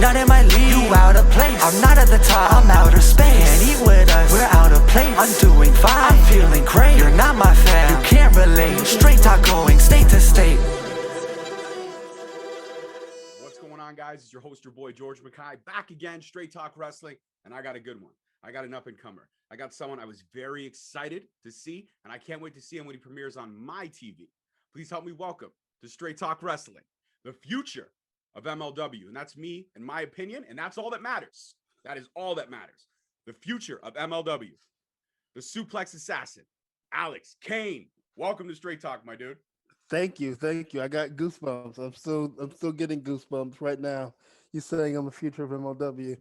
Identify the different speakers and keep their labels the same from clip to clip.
Speaker 1: not in my league. You out of place. I'm not at the top. I'm outer space. Can't eat with us. We're out of place. I'm doing fine. I'm feeling great. You're not my fan. You can't relate. Straight talk going state to state.
Speaker 2: What's going on, guys? It's your host, your boy, George Mackay, back again, Straight Talk Wrestling, and I got a good one. I got an up-and-comer. I got someone I was very excited to see, and I can't wait to see him when he premieres on my TV. Please help me welcome to Straight Talk Wrestling, the future of MLW, and that's me, in my opinion, and that's all that matters. That is all that matters. The future of MLW, the Suplex Assassin, Alex Kane. Welcome to Straight Talk, my dude.
Speaker 3: Thank you. I got goosebumps. I'm still getting goosebumps right now. You saying I'm the future of MLW.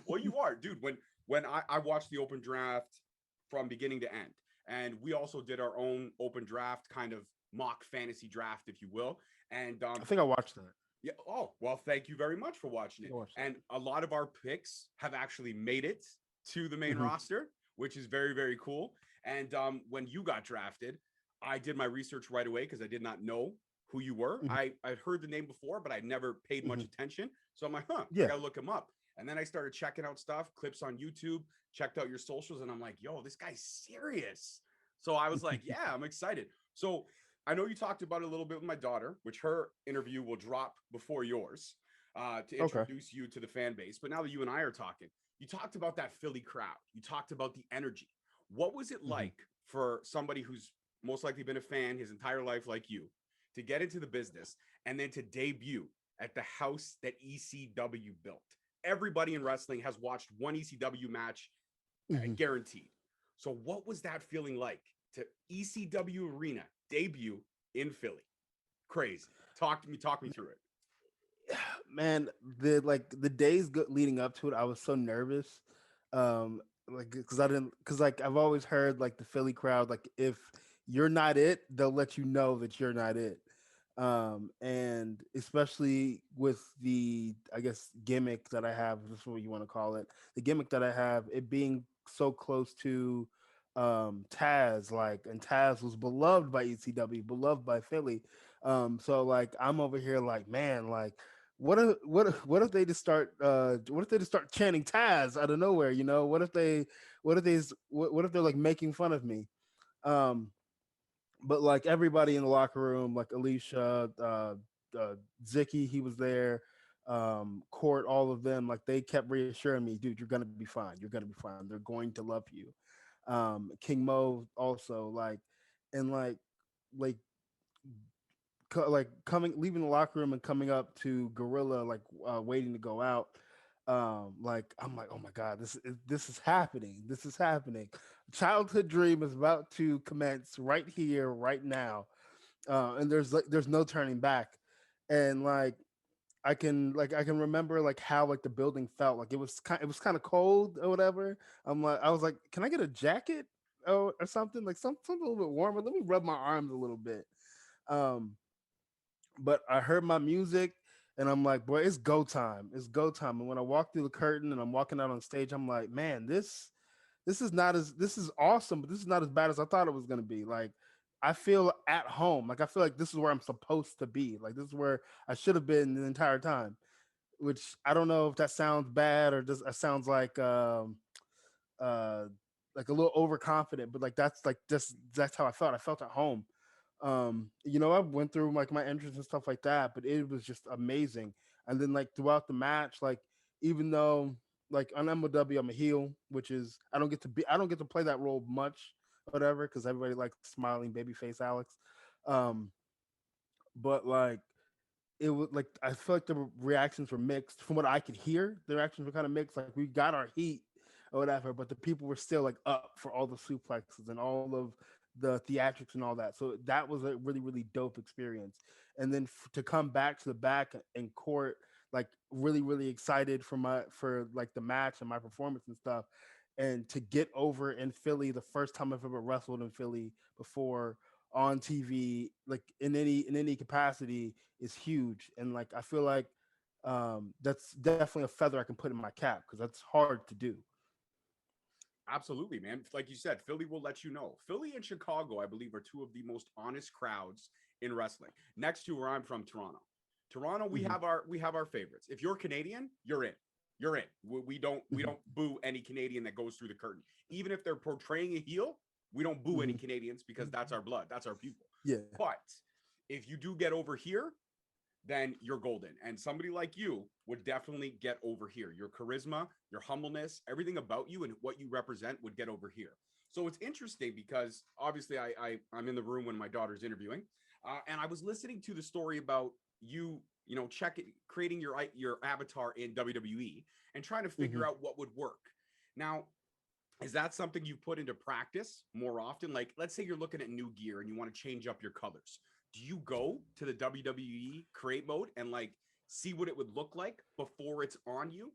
Speaker 2: Well, you are, dude. When I watched the open draft from beginning to end, and we also did our own open draft kind of mock fantasy draft, if you will. And
Speaker 3: I think I watched that.
Speaker 2: Yeah. Oh, well, thank you very much for watching it. And a lot of our picks have actually made it to the main roster, which is very, very cool. And when you got drafted, I did my research right away because I did not know who you were. I'd heard the name before, but I never paid much attention. So I'm like, I gotta look him up. And then I started checking out stuff, clips on YouTube, checked out your socials, and I'm like, yo, this guy's serious. So I was like, yeah, I'm excited. So I know you talked about it a little bit with my daughter, which her interview will drop before yours to introduce you to the fan base. But now that you and I are talking, you talked about that Philly crowd. You talked about the energy. What was it like for somebody who's most likely been a fan his entire life like you to get into the business and then to debut at the house that ECW built? Everybody in wrestling has watched one ECW match, guaranteed. So what was that feeling like to ECW Arena debut in Philly? Crazy. Talk me through it.
Speaker 3: Man, the days leading up to it, I was so nervous. Because I've always heard like the Philly crowd, like if you're not it, they'll let you know that you're not it. And especially with the, I guess, gimmick that I have, this is what you want to call it, the gimmick that I have, it being so close to Taz, and Taz was beloved by ECW, beloved by Philly. So like I'm over here like, man, like what if they just start chanting Taz out of nowhere, you know? What if they're like making fun of me? But like everybody in the locker room, like Alicia, Zicky, he was there, Court, all of them, like they kept reassuring me, dude, you're gonna be fine. You're gonna be fine. They're going to love you. King Mo also, leaving the locker room and coming up to Gorilla, waiting to go out. I'm like, oh my God, this is happening. This is happening. Childhood dream is about to commence right here, right now. And there's no turning back. And I can remember how the building felt. Like it was kind of cold or whatever. I was like, can I get a jacket or something? Like something a little bit warmer. Let me rub my arms a little bit. But I heard my music and I'm like, boy, it's go time. It's go time. And when I walk through the curtain and I'm walking out on stage, I'm like, man, this is awesome, but this is not as bad as I thought it was gonna be. Like I feel at home. Like I feel like this is where I'm supposed to be. Like this is where I should have been the entire time. Which I don't know if that sounds bad or just sounds like a little overconfident, but that's how I felt. I felt at home. I went through my entrance and stuff like that, but it was just amazing. And then throughout the match, even though on MLW I'm a heel, which is I don't get to play that role much, whatever, because everybody likes smiling babyface Alex. But it was I feel like the reactions were mixed. From what I could hear, the reactions were kind of mixed. Like we got our heat or whatever, but the people were still up for all the suplexes and all of the theatrics and all that. So that was a really, really dope experience. And then to come back to the back and Court, really, really excited for the match and my performance and stuff. And to get over in Philly, the first time I've ever wrestled in Philly before on TV, in any capacity, is huge. And I feel like that's definitely a feather I can put in my cap because that's hard to do.
Speaker 2: Absolutely, man. Like you said, Philly will let you know. Philly and Chicago, I believe, are two of the most honest crowds in wrestling, next to where I'm from, Toronto. Toronto, we have our favorites. If you're Canadian, you're in. You're in. We don't boo any Canadian that goes through the curtain. Even if they're portraying a heel, we don't boo any Canadians because that's our blood. That's our people.
Speaker 3: Yeah.
Speaker 2: But if you do get over here, then you're golden. And somebody like you would definitely get over here. Your charisma, your humbleness, everything about you and what you represent would get over here. So it's interesting because obviously I'm in the room when my daughter's interviewing, and I was listening to the story about you know, creating your avatar in WWE and trying to figure out what would work. Now, is that something you put into practice more often? Like, let's say you're looking at new gear and you want to change up your colors. Do you go to the WWE Crate Mode and like see what it would look like before it's on you?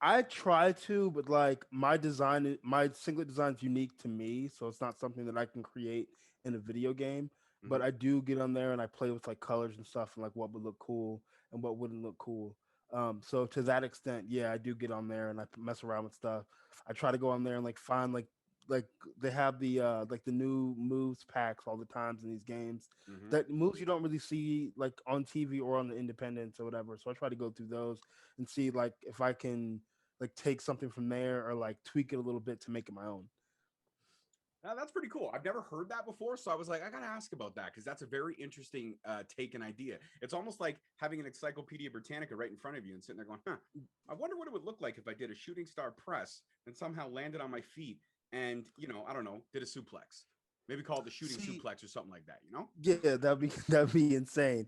Speaker 3: I try to, but like my singlet design is unique to me, so it's not something that I can create in a video game. But I do get on there and I play with like colors and stuff and like what would look cool and what wouldn't look cool. So to that extent, yeah, I do get on there and I mess around with stuff. I try to go on there and like find like they have the like the new moves packs all the times in these games. That moves you don't really see like on TV or on the independents or whatever. So I try to go through those and see like if I can like take something from there or like tweak it a little bit to make it my own.
Speaker 2: Now, that's pretty cool. I've never heard that before, so I was like, I gotta ask about that because that's a very interesting take and idea. It's almost like having an Encyclopedia Britannica right in front of you and sitting there going, I wonder what it would look like if I did a shooting star press and somehow landed on my feet and, you know, I don't know, did a suplex. Maybe call it the shooting suplex or something like that, you know?
Speaker 3: Yeah, that'd be insane.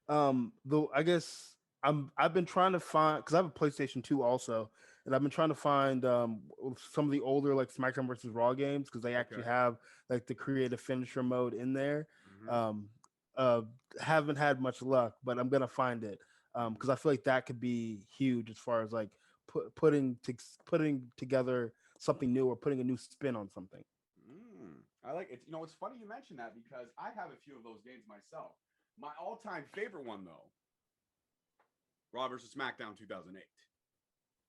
Speaker 3: Though I guess I've been trying to find because I have a PlayStation 2 also, and I've been trying to find some of the older like SmackDown versus Raw games because they actually have like the creative finisher mode in there. Um, uh, haven't had much luck, but I'm gonna find it because I feel like that could be huge as far as like putting together something new or putting a new spin on something.
Speaker 2: I like it. You know, it's funny you mentioned that because I have a few of those games myself. My all-time favorite one, though, Raw versus SmackDown 2008.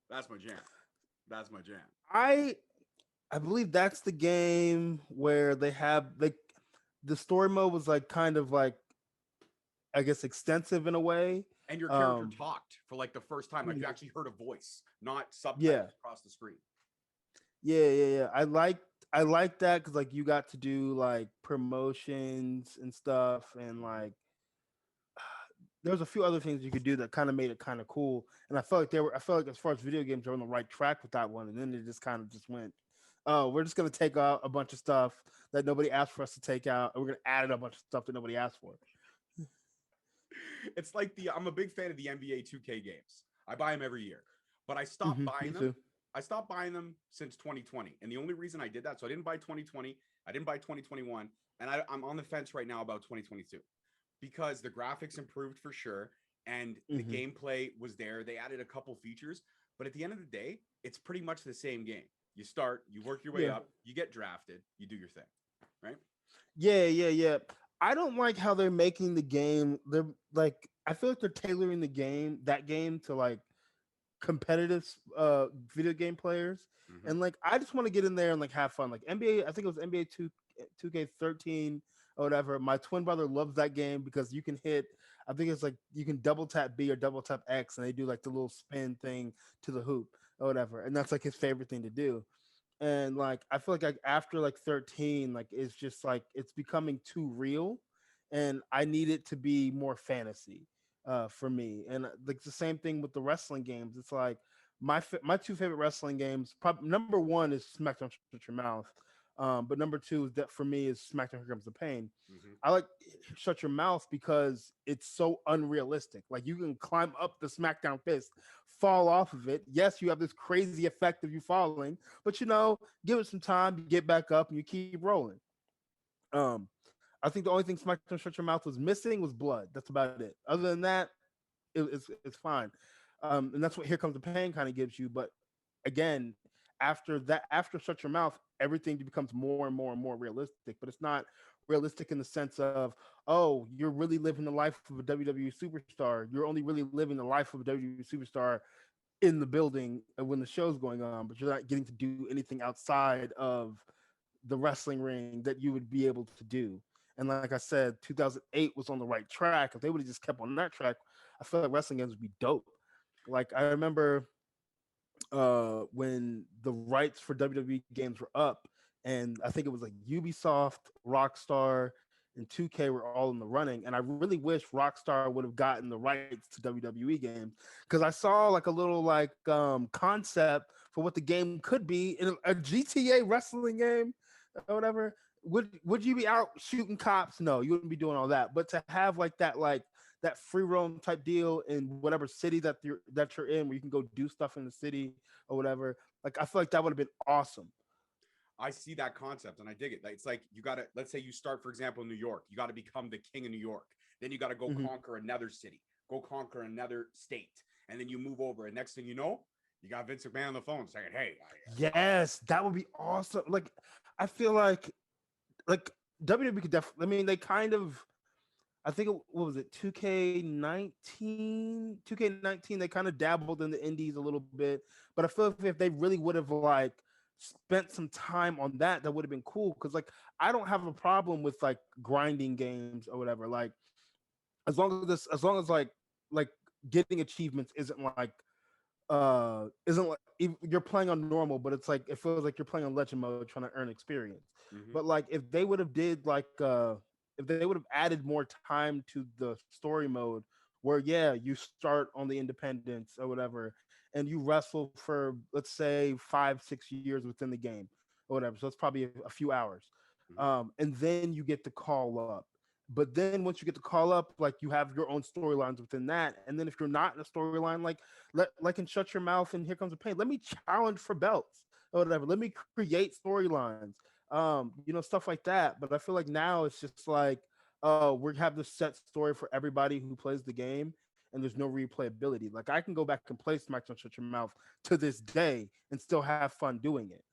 Speaker 2: That's my jam. That's my jam.
Speaker 3: I believe that's the game where they have like the story mode was like kind of like I guess extensive in a way.
Speaker 2: And your character talked for like the first time. Like you actually heard a voice, not subtitles across the screen.
Speaker 3: Yeah. I like that because like you got to do like promotions and stuff, and like there was a few other things you could do that kind of made it kind of cool. And I felt like as far as video games, they're on the right track with that one. And then it just kind of just went, oh, we're just gonna take out a bunch of stuff that nobody asked for us to take out, and we're gonna add a bunch of stuff that nobody asked for.
Speaker 2: It's like I'm a big fan of the NBA 2K games. I buy them every year, but I stopped buying them.
Speaker 3: Too.
Speaker 2: I stopped buying them since 2020. And the only reason I did that, so I didn't buy 2020, I didn't buy 2021, and I'm on the fence right now about 2022 because the graphics improved for sure and the gameplay was there. They added a couple features, but at the end of the day, it's pretty much the same game. You start, you work your way up, you get drafted, you do your thing, right?
Speaker 3: Yeah. I don't like how they're making the game. They're like, I feel like they're tailoring that game to like competitive video game players. And like I just want to get in there and like have fun. Like NBA, I think it was NBA 2K13 or whatever. My twin brother loves that game because you can hit, I think it's like you can double tap B or double tap X and they do like the little spin thing to the hoop or whatever. And that's like his favorite thing to do. And like I feel like after like 13, like it's just like it's becoming too real, and I need it to be more fantasy for me. And like the same thing with the wrestling games. It's like my two favorite wrestling games. Number one is SmackDown Shut Your Mouth, but number two is that for me is SmackDown Here Comes the Pain. I like Shut Your Mouth because it's so unrealistic. Like you can climb up the SmackDown fist, fall off of it. Yes, you have this crazy effect of you falling, but you know, give it some time, you get back up and you keep rolling. I think the only thing SmackDown Shut Your Mouth was missing was blood. That's about it. Other than that, it's fine. And that's what Here Comes the Pain kind of gives you. But again, after Shut Your Mouth, everything becomes more and more and more realistic. But it's not realistic in the sense of, oh, you're really living the life of a WWE superstar. You're only really living the life of a WWE superstar in the building when the show's going on, but you're not getting to do anything outside of the wrestling ring that you would be able to do. And like I said, 2008 was on the right track. If they would have just kept on that track, I feel like wrestling games would be dope. Like I remember when the rights for WWE games were up, and I think it was like Ubisoft, Rockstar, and 2K were all in the running. And I really wish Rockstar would have gotten the rights to WWE games because I saw like a little like concept for what the game could be in a GTA wrestling game or whatever. Would you be out shooting cops? No, you wouldn't be doing all that. But to have like that free roam type deal in whatever city that you're in, where you can go do stuff in the city or whatever. Like I feel like that would have been awesome.
Speaker 2: I see that concept and I dig it. It's like you got to, let's say you start, for example, in New York, you got to become the king of New York. Then you got to go conquer another city, go conquer another state. And then you move over. And next thing you know, you got Vince McMahon on the phone saying, hey.
Speaker 3: Yes, that would be awesome. Like, I feel like WWE could definitely, I mean, they kind of, I think, what was it, 2K19? 2K19, they kind of dabbled in the indies a little bit. But I feel like if they really would have, like, spent some time on that, that would have been cool. Because, like, I don't have a problem with, like, grinding games or whatever. Like, as long as like getting achievements isn't like you're playing on normal, but it's like it feels like you're playing on legend mode trying to earn experience. But like if they would have did like if they would have added more time to the story mode where you start on the independence or whatever and you wrestle for let's say 5-6 years within the game or whatever, so it's probably a few hours, and then you get to call up. But then once you get to call up, like you have your own storylines within that. And then if you're not in a storyline, like in Shut Your Mouth and Here Comes the Pain, let me challenge for belts or whatever. Let me create storylines, stuff like that. But I feel like now it's just like, we have this set story for everybody who plays the game, and there's no replayability. Like I can go back and play SmackDown Shut Your Mouth to this day and still have fun doing it.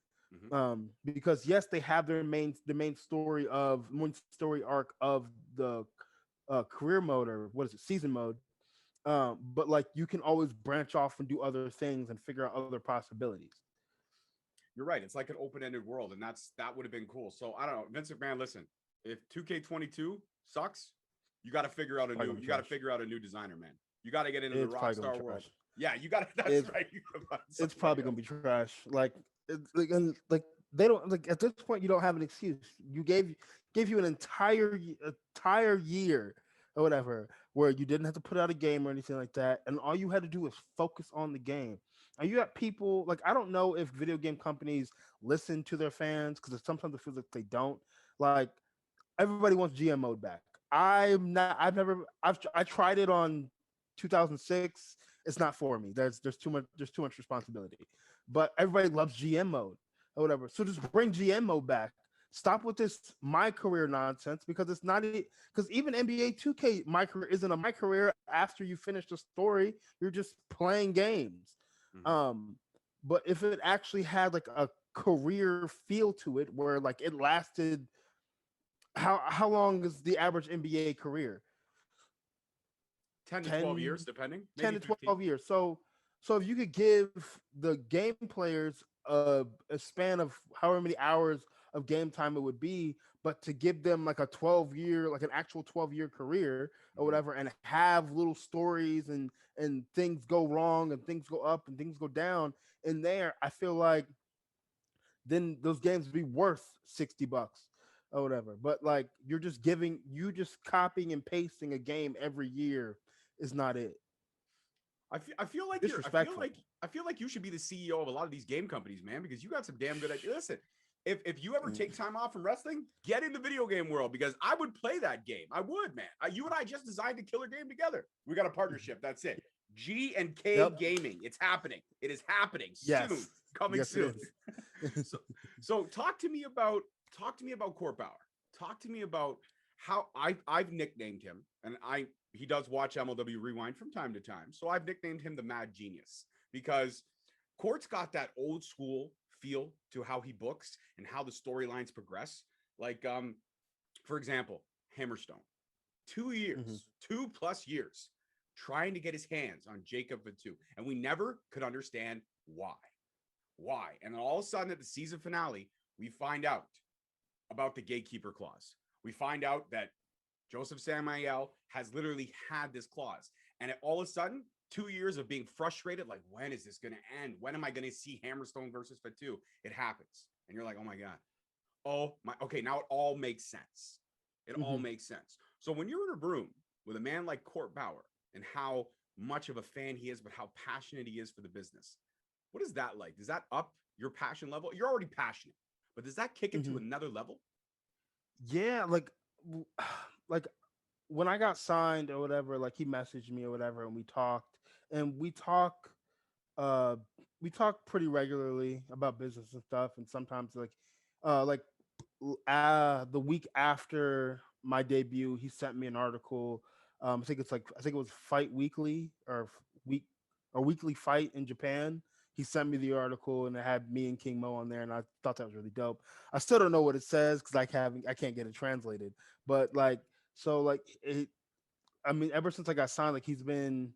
Speaker 3: Because yes, they have their main story arc of the career mode, or what is it, season mode. But like you can always branch off and do other things and figure out other possibilities.
Speaker 2: You're right. It's like an open-ended world, and that would have been cool. So I don't know, Vince McMahon. Listen, if 2K22 sucks, you got to figure out a new designer, man. You got to get into the Rockstar world. Yeah, you got to. That's right.
Speaker 3: It's probably gonna be trash. Like they don't, like at this point you don't have an excuse. You gave you an entire year or whatever where you didn't have to put out a game or anything like that, and all you had to do was focus on the game. And you got people like, I don't know if video game companies listen to their fans, because sometimes it feels like they don't. Like everybody wants GM mode back. I tried it on 2006. It's not for me. There's too much responsibility. But everybody loves GM mode or whatever. So just bring GM mode back. Stop with this my career nonsense, because it's not, because even NBA 2K my career isn't a my career. After you finish the story, you're just playing games. But if it actually had like a career feel to it, where like it lasted, how long is the average NBA career?
Speaker 2: 10 to 12 years, depending.
Speaker 3: 10 to 12 years. So if you could give the game players a span of however many hours of game time it would be, but to give them like a 12-year, like an actual 12-year career or whatever, and have little stories and things go wrong and things go up and things go down in there, I feel like then those games would be worth $60 or whatever. But like you just copying and pasting a game every year is not it.
Speaker 2: I feel like you should be the CEO of a lot of these game companies, man, because you got some damn good ideas. Listen, if you ever take time off from wrestling, get in the video game world, because I would play that game. I would, man. You and I just designed a killer game together. We got a partnership. That's it. G&K Gaming. It's happening. It is happening soon. Coming soon. So talk to me about Court Bauer. Talk to me about how I've nicknamed him, and he does watch MLW Rewind from time to time. So I've nicknamed him the Mad Genius, because Court's got that old school feel to how he books and how the storylines progress. Like, for example, Hammerstone, 2 years, 2+ years, trying to get his hands on Jacob Vatu, and we never could understand why. And then all of a sudden at the season finale, we find out about the gatekeeper clause. we find out that Joseph Samael has literally had this clause. And all of a sudden, 2 years of being frustrated, like, when is this going to end? When am I going to see Hammerstone versus Fatu? It happens. And you're like, oh my God. Oh my, okay, now it all makes sense. It all makes sense. So when you're in a room with a man like Court Bauer and how much of a fan he is, but how passionate he is for the business, what is that like? Does that up your passion level? You're already passionate, but does that kick it to another level?
Speaker 3: Yeah, like when I got signed or whatever, like he messaged me or whatever, and uh we talk pretty regularly about business and stuff, and sometimes like the week after my debut, he sent me an article. I think it was Fight Weekly or Weekly Fight in Japan. He sent me the article and it had me and King Mo on there, and I thought that was really dope. I still don't know what it says because I can't get it translated. But I mean, ever since I got signed, like he's been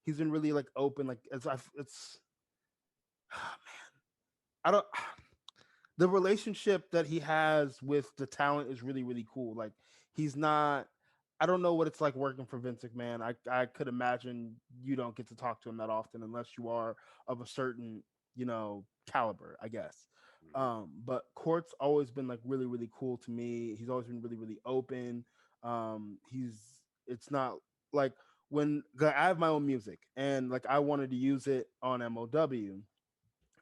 Speaker 3: really like open. Like it's I don't the relationship that he has with the talent is really, really cool. Like he's not, I don't know what it's like working for Vince McMahon. I could imagine you don't get to talk to him that often unless you are of a certain, caliber, I guess. But Court's always been like really, really cool to me. He's always been really, really open. It's not like when I have my own music and like I wanted to use it on MOW.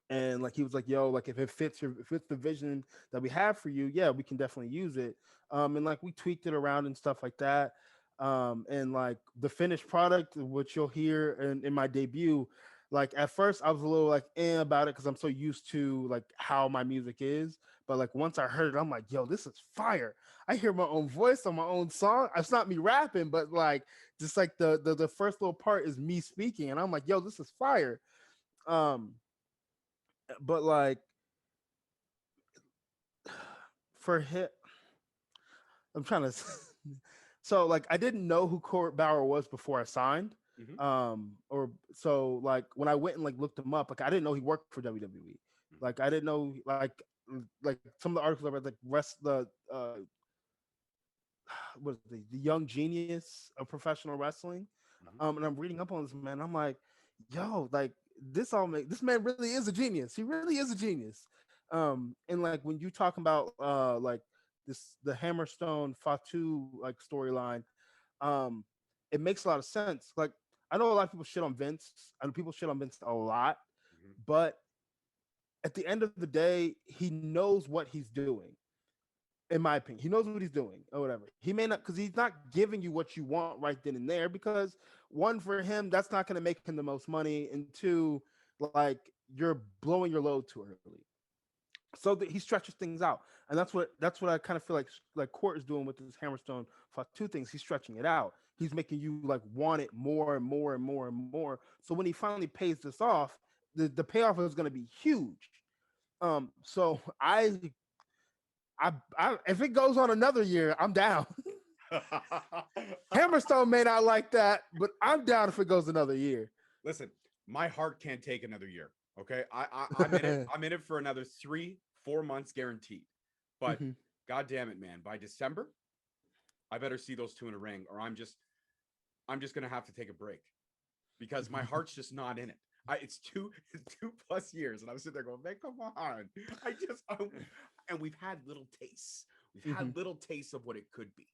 Speaker 3: And like he was like, yo, like if it fits the vision that we have for you, yeah, we can definitely use it. And like we tweaked it around and stuff like that. And like the finished product, which you'll hear in my debut, like at first I was a little like about it because I'm so used to like how my music is. But like once I heard it, I'm like, yo, this is fire. I hear my own voice on my own song. It's not me rapping, but like just like the first little part is me speaking, and I'm like, yo, this is fire. But like for him, I'm trying to so like I didn't know who Court Bauer was before I signed. Or so like when I went and like looked him up, like I didn't know he worked for WWE. Like I didn't know like some of the articles I read, like what is the young genius of professional wrestling. And I'm reading up on this man. I'm like, yo, like this man really is a genius. He really is a genius. And like when you talk about like the Hammerstone Fatu like storyline, it makes a lot of sense. Like I know a lot of people shit on Vince. I know people shit on Vince a lot, but at the end of the day, he knows what he's doing. In my opinion, he knows what he's doing or whatever. He may not, because he's not giving you what you want right then and there, because one, for him, that's not going to make him the most money, and two, like you're blowing your load too early. So that he stretches things out, and that's what I kind of feel like Court is doing with this Hammerstone two things. He's stretching it out. He's making you like want it more and more and more and more. So when he finally pays this off, the payoff is going to be huge. So I if it goes on another year, I'm down. Hammerstone may not like that, but I'm down if it goes another year.
Speaker 2: Listen, my heart can't take another year. Okay, I'm in it. I'm in it for another 3-4 months guaranteed. But God damn it, man! By December, I better see those two in a ring, or I'm just gonna have to take a break because my heart's just not in it. It's 2+ years, and I'm sitting there going, man, come on! And we've had little tastes. We've had little tastes of what it could be,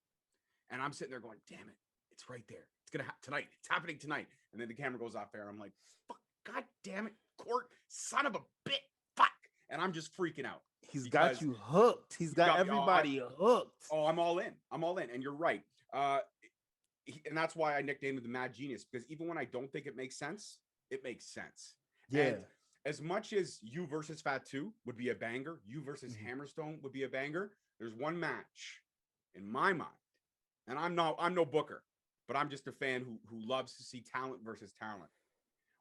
Speaker 2: and I'm sitting there going, damn it, it's right there. It's gonna happen tonight. It's happening tonight. And then the camera goes off there. I'm like, fuck, God damn it, Court, son of a bitch, fuck. And I'm just freaking out.
Speaker 3: He's got you hooked. He's got everybody hooked.
Speaker 2: Oh, I'm all in. And you're right. And that's why I nicknamed him the Mad Genius, because even when I don't think it makes sense, it makes sense.
Speaker 3: Yeah.
Speaker 2: And as much as you versus Fatu would be a banger, you versus Hammerstone would be a banger, there's one match in my mind, and I'm no booker, but I'm just a fan who loves to see talent versus talent,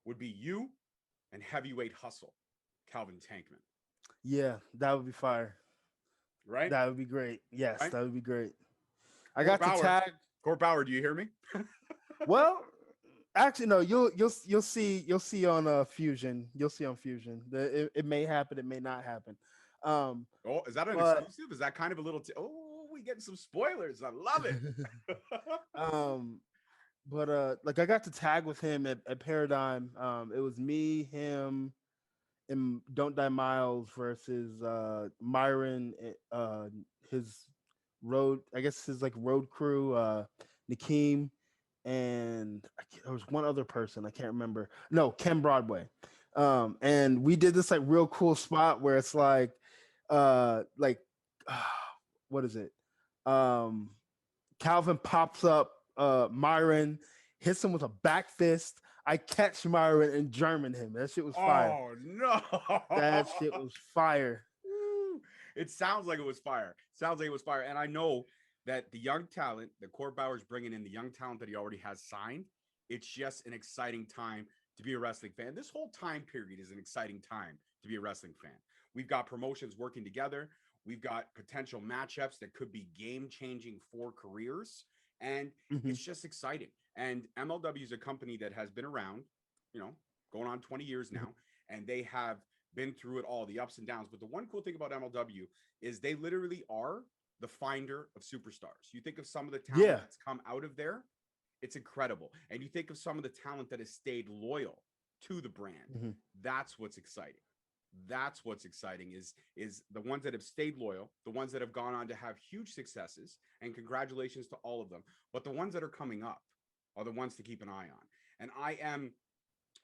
Speaker 2: would be you and Heavyweight Hustle, Calvin Tankman.
Speaker 3: Yeah, that would be fire.
Speaker 2: Right?
Speaker 3: That would be great. Yes, right? That would be great. I
Speaker 2: Court
Speaker 3: got to tag
Speaker 2: Court Bauer. Do you hear me?
Speaker 3: Well, actually, no. You'll see on Fusion. You'll see on Fusion. It may happen. It may not happen.
Speaker 2: Oh, is that an exclusive? Is that kind of a little? we getting some spoilers. I love it.
Speaker 3: But like I got to tag with him at Paradigm. It was me, him, and Don't Die Miles versus Myron, his road, I guess his like road crew, Nakeem, and there was one other person I can't remember. No, Ken Broadway. And we did this like real cool spot where it's like what is it? Um, Calvin pops up Myron, hits him with a back fist. I catch Myron and German him. That shit was fire.
Speaker 2: Oh no.
Speaker 3: That shit was fire.
Speaker 2: It sounds like it was fire. Sounds like it was fire. And I know that the young talent that Court Bauer's bringing in, the young talent that he already has signed, it's just an exciting time to be a wrestling fan. This whole time period is an exciting time to be a wrestling fan. We've got promotions working together. We've got potential matchups that could be game-changing for careers. And it's just exciting. And MLW is a company that has been around, you know, going on 20 years now, and they have been through it all, the ups and downs. But the one cool thing about MLW is they literally are the finder of superstars. You think of some of the talent that's come out of there, it's incredible. And you think of some of the talent that has stayed loyal to the brand. That's what's exciting. That's what's exciting is the ones that have stayed loyal, the ones that have gone on to have huge successes, and congratulations to all of them. But the ones that are coming up are the ones to keep an eye on. And I am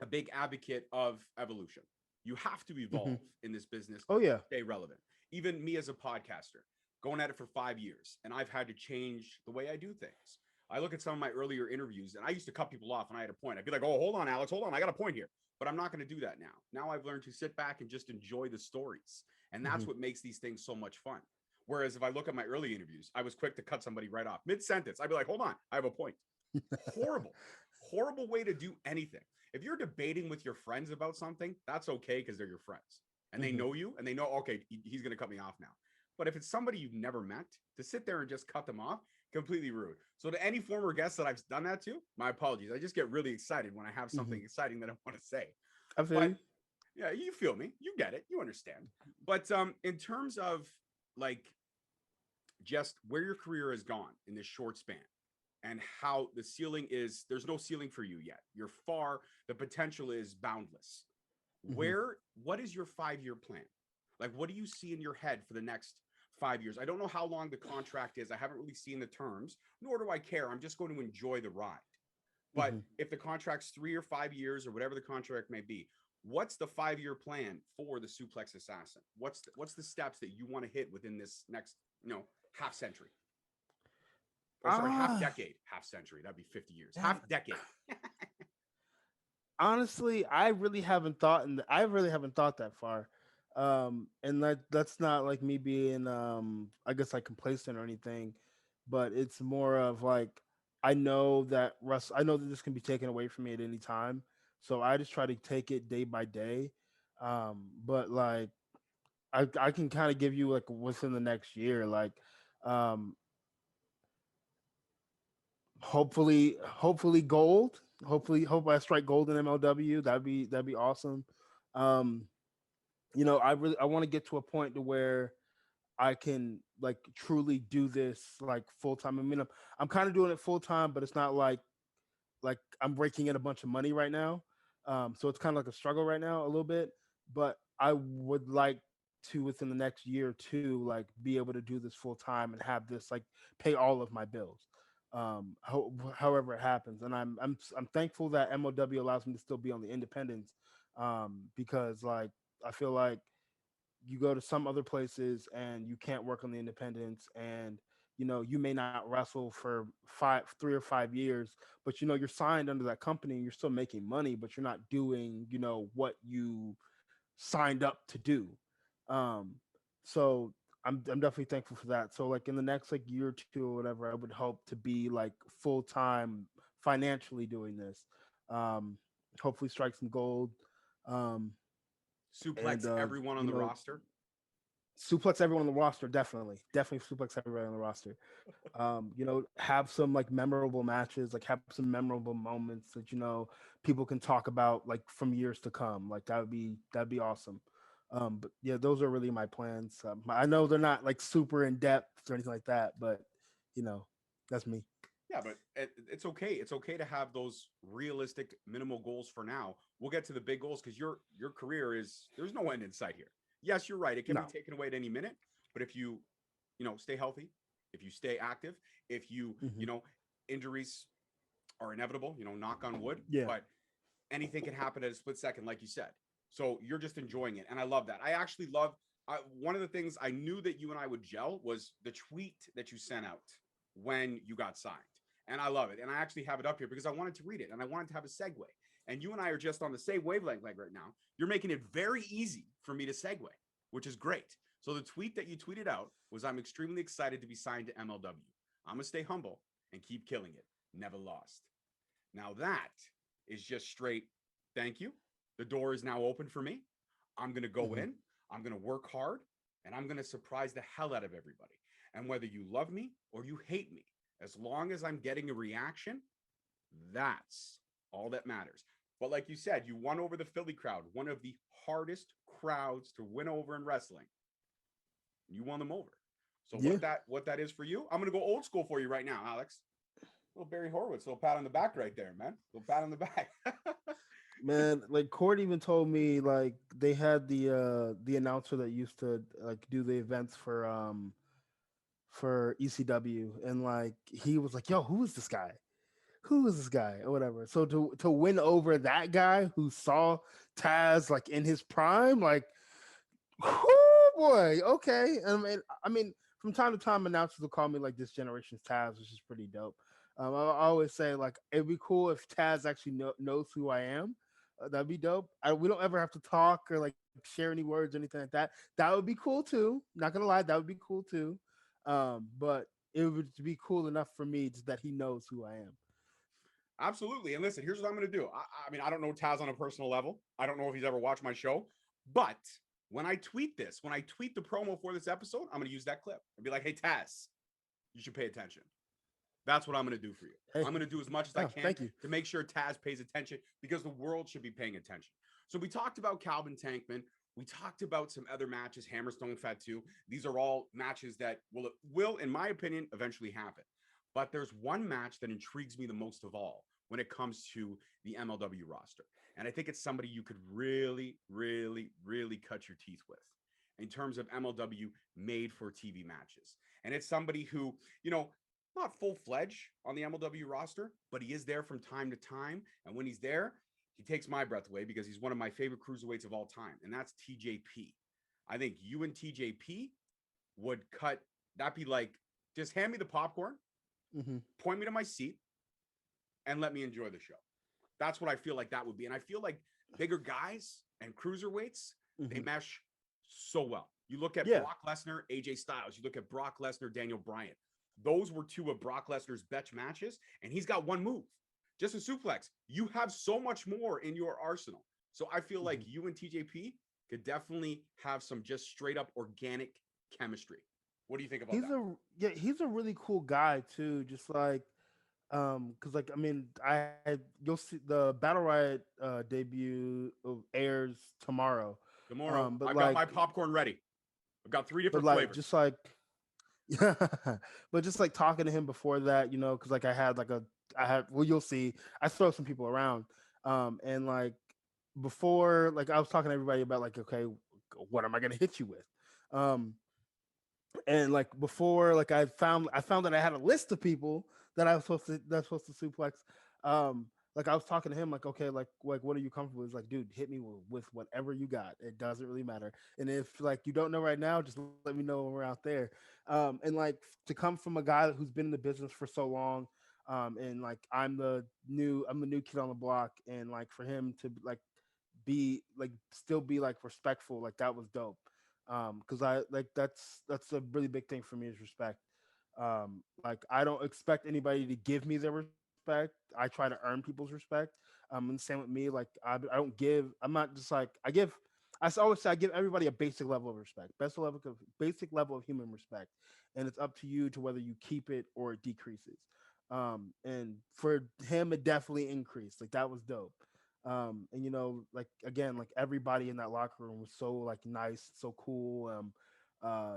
Speaker 2: a big advocate of evolution. You have to evolve in this business to stay relevant. Even me as a podcaster, going at it for 5 years, and I've had to change the way I do things. I look at some of my earlier interviews, and I used to cut people off when I had a point. I'd be like, oh, hold on, Alex, hold on, I got a point here. But I'm not going to do that now. Now I've learned to sit back and just enjoy the stories. And that's what makes these things so much fun. Whereas if I look at my early interviews, I was quick to cut somebody right off mid-sentence. I'd be like, hold on, I have a point. Horrible way to do anything. If you're debating with your friends about something, that's okay because they're your friends. And they know you and they know, okay, he's going to cut me off now. But if it's somebody you've never met, to sit there and just cut them off, completely rude. So to any former guests that I've done that to, my apologies. I just get really excited when I have something exciting that I want to say.
Speaker 3: I feel you.
Speaker 2: Yeah, you feel me. You get it. You understand. But in terms of like just where your career has gone in this short span and how the ceiling is, there's no ceiling for you yet. You're far, the potential is boundless. What is your 5-year plan? Like, what do you see in your head for the next 5 years? I don't know how long the contract is. I haven't really seen the terms, nor do I care. I'm just going to enjoy the ride. But if the contract's 3 or 5 years or whatever the contract may be, what's the 5-year plan for the Suplex Assassin? What's the steps that you want to hit within this next, half century? Or sorry, half decade, half century. That'd be 50 years. Half decade.
Speaker 3: Honestly, I really haven't thought that far. And that's not like me being I guess like complacent or anything, but it's more of like I know that this can be taken away from me at any time. So I just try to take it day by day. But like I can kind of give you like within the next year, like hopefully gold. Hope I strike gold in MLW. That'd be awesome. I want to get to a point to where I can like truly do this like full time. I mean, I'm kind of doing it full time, but it's not like I'm raking in a bunch of money right now. So it's kind of like a struggle right now a little bit, but I would like to within the next year or two, like be able to do this full time and have this like pay all of my bills. However it happens. And I'm thankful that MLW allows me to still be on the independents. Because like, I feel like you go to some other places and you can't work on the independents and you may not wrestle for 3 or 5 years, but you're signed under that company and you're still making money, but you're not doing, what you signed up to do. So I'm definitely thankful for that. So like in the next like year or two or whatever, I would hope to be like full time financially doing this. Hopefully strike some gold.
Speaker 2: Suplex everyone on the roster.
Speaker 3: Suplex everyone on the roster, definitely suplex everybody on the roster. Have some like memorable matches, like have some memorable moments that people can talk about like from years to come. Like that'd be awesome. But yeah, those are really my plans. I know they're not like super in depth or anything like that, but you know, that's me.
Speaker 2: Yeah, but it's okay. It's okay to have those realistic minimal goals for now. We'll get to the big goals because your career is there's no end in sight here. Yes, you're right. It can be
Speaker 3: No.
Speaker 2: taken away at any minute, but if you stay healthy, if you stay active, if
Speaker 3: Hmm.
Speaker 2: injuries are inevitable, knock on wood,
Speaker 3: Yeah.
Speaker 2: but anything can happen at a split second, like you said. So you're just enjoying it. And I love that. I actually love one of the things I knew that you and I would gel was the tweet that you sent out when you got signed. And I love it. And I actually have it up here because I wanted to read it and I wanted to have a segue. And you and I are just on the same wavelength like right now. You're making it very easy for me to segue, which is great. So the tweet that you tweeted out was I'm extremely excited to be signed to MLW. I'm going to stay humble and keep killing it. Never lost. Now that is just straight thank you. The door is now open for me. I'm going to go
Speaker 3: Hmm.
Speaker 2: in, I'm going to work hard, and I'm going to surprise the hell out of everybody. And whether you love me or you hate me, as long as I'm getting a reaction, that's all that matters. But like you said, you won over the Philly crowd, one of the hardest crowds to win over in wrestling. You won them over. So
Speaker 3: Yeah.
Speaker 2: what that is for you, I'm going to go old school for you right now, Alex. Little Barry Horowitz, little pat on the back right there, man. Little pat on the back.
Speaker 3: Man, like Court even told me like they had the announcer that used to like do the events for ECW, and like he was like, "Yo, who is this guy? Who is this guy?" or whatever. So to win over that guy who saw Taz like in his prime, like, oh boy, okay. And I mean, from time to time, announcers will call me like this generation's Taz, which is pretty dope. I always say like it'd be cool if Taz actually knows who I am. That'd be dope. We don't ever have to talk or like share any words or anything like that. That would be cool too. Not gonna lie, that would be cool too. But it would be cool enough for me that he knows who I am.
Speaker 2: Absolutely. And listen, here's what I'm going to do. I mean, I don't know Taz on a personal level. I don't know if he's ever watched my show, but when I tweet this, when I tweet the promo for this episode, I'm going to use that clip and be like, hey, Taz, you should pay attention. That's what I'm going to do for you.
Speaker 3: Hey,
Speaker 2: I'm going to do as much as I
Speaker 3: oh,
Speaker 2: can
Speaker 3: thank you.
Speaker 2: to make sure Taz pays attention because the world should be paying attention. So we talked about Calvin Tankman. We talked about some other matches, Hammerstone Fatu. These are all matches that will, in my opinion, eventually happen. But there's one match that intrigues me the most of all when it comes to the MLW roster. And I think it's somebody you could really, really, really cut your teeth with in terms of MLW made for TV matches. And it's somebody who, not full fledged on the MLW roster, but he is there from time to time. And when he's there, he takes my breath away because he's one of my favorite cruiserweights of all time. And that's TJP. I think you and TJP would that'd be like, just hand me the popcorn,
Speaker 3: Hmm.
Speaker 2: point me to my seat, and let me enjoy the show. That's what I feel like that would be. And I feel like bigger guys and cruiserweights, they
Speaker 3: Hmm.
Speaker 2: mesh so well. You look at
Speaker 3: Yeah.
Speaker 2: Brock Lesnar, AJ Styles, you look at Brock Lesnar, Daniel Bryan. Those were two of Brock Lesnar's best matches, and he's got one move, just a suplex. You have so much more in your arsenal. So I feel like
Speaker 3: Hmm.
Speaker 2: you and TJP could definitely have some just straight up organic chemistry. What do you think about
Speaker 3: He's
Speaker 2: that?
Speaker 3: he's a really cool guy too. Just like because like I mean, you'll see the Battle Riot debut airs tomorrow.
Speaker 2: Tomorrow,
Speaker 3: But
Speaker 2: I've got
Speaker 3: like
Speaker 2: my popcorn ready. I've got three
Speaker 3: but
Speaker 2: different
Speaker 3: like
Speaker 2: flavors.
Speaker 3: just like yeah, but just like talking to him before that, because like I had well, you'll see, I throw some people around, and like before, like I was talking to everybody about like, okay, what am I gonna hit you with, um, and like before, like I found that I had a list of people that I was supposed to suplex, like I was talking to him like, okay, like what are you comfortable with? He's like, dude, hit me with whatever you got. It doesn't really matter. And if like you don't know right now, just let me know when we're out there. And like to come from a guy who's been in the business for so long, and like I'm the new kid on the block, and like for him to like be like still be like respectful, like that was dope. Because I like that's a really big thing for me is respect. Like I don't expect anybody to give me their respect. I try to earn people's respect. And the same with me. Like I don't give. I'm not just like I give. Always say I give everybody a basic level of respect, basic level of human respect, and it's up to you to whether you keep it or it decreases. And for him, it definitely increased. Like that was dope. And like again, like everybody in that locker room was so like nice, so cool.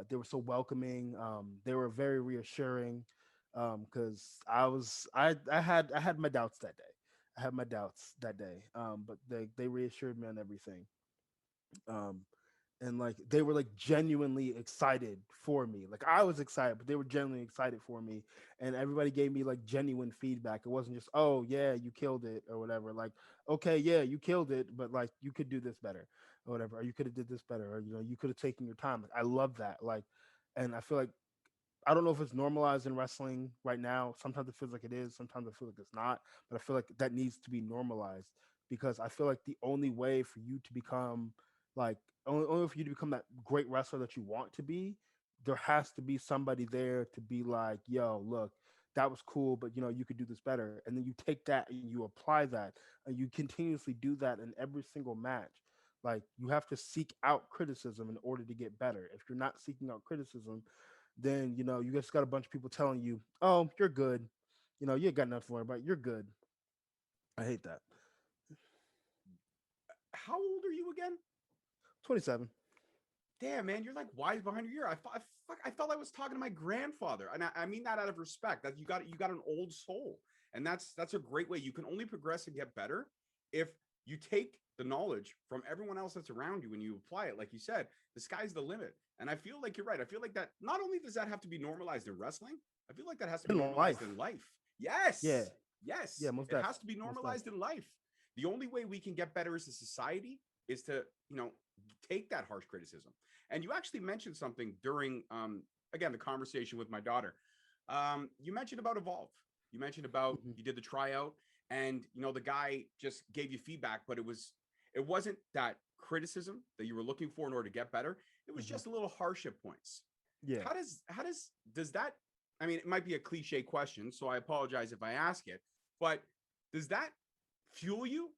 Speaker 3: They were so welcoming. They were very reassuring. Because I had my doubts that day. I had my doubts that day. But they reassured me on everything. Um, and like they were like genuinely excited for me. Like I was excited, but they were genuinely excited for me. And everybody gave me like genuine feedback. It wasn't just, oh yeah, you killed it or whatever. Like, okay, yeah, you killed it, but like you could do this better or whatever, or you could have did this better, or you could have taken your time. Like I love that. Like, and I feel like I don't know if it's normalized in wrestling right now. Sometimes it feels like it is. Sometimes I feel like it's not. But I feel like that needs to be normalized because I feel like the only way for you to become like only for you to become that great wrestler that you want to be, there has to be somebody there to be like, yo, look, that was cool, but you could do this better. And then you take that and you apply that and you continuously do that in every single match. Like you have to seek out criticism in order to get better. If you're not seeking out criticism, then you just got a bunch of people telling you, "Oh, you're good. You ain't got nothing to worry about. You're good." I hate that.
Speaker 2: How old are you again?
Speaker 3: 27.
Speaker 2: Damn, man, you're like wise behind your ear. I felt I was talking to my grandfather, and I mean that out of respect. That you got an old soul, and that's a great way. You can only progress and get better if you take the knowledge from everyone else that's around you and you apply it. Like you said, the sky's the limit. And I feel like you're right. I feel like that not only does that have to be normalized in wrestling, I feel like that has to be
Speaker 3: In
Speaker 2: normalized
Speaker 3: life.
Speaker 2: in life.
Speaker 3: Yeah.
Speaker 2: Yes,
Speaker 3: Yeah,
Speaker 2: yes,
Speaker 3: most
Speaker 2: it
Speaker 3: def.
Speaker 2: has to be
Speaker 3: Most def.
Speaker 2: normalized in life. The only way we can get better as a society is to take that harsh criticism. And you actually mentioned something during again the conversation with my daughter. You mentioned about Evolve. You mentioned about
Speaker 3: Mhm.
Speaker 2: you did the tryout, and the guy just gave you feedback, but it wasn't that criticism that you were looking for in order to get better. It was
Speaker 3: Mhm.
Speaker 2: just a little harsh at points.
Speaker 3: Yeah.
Speaker 2: How does that? I mean, it might be a cliche question, so I apologize if I ask it, but does that fuel you,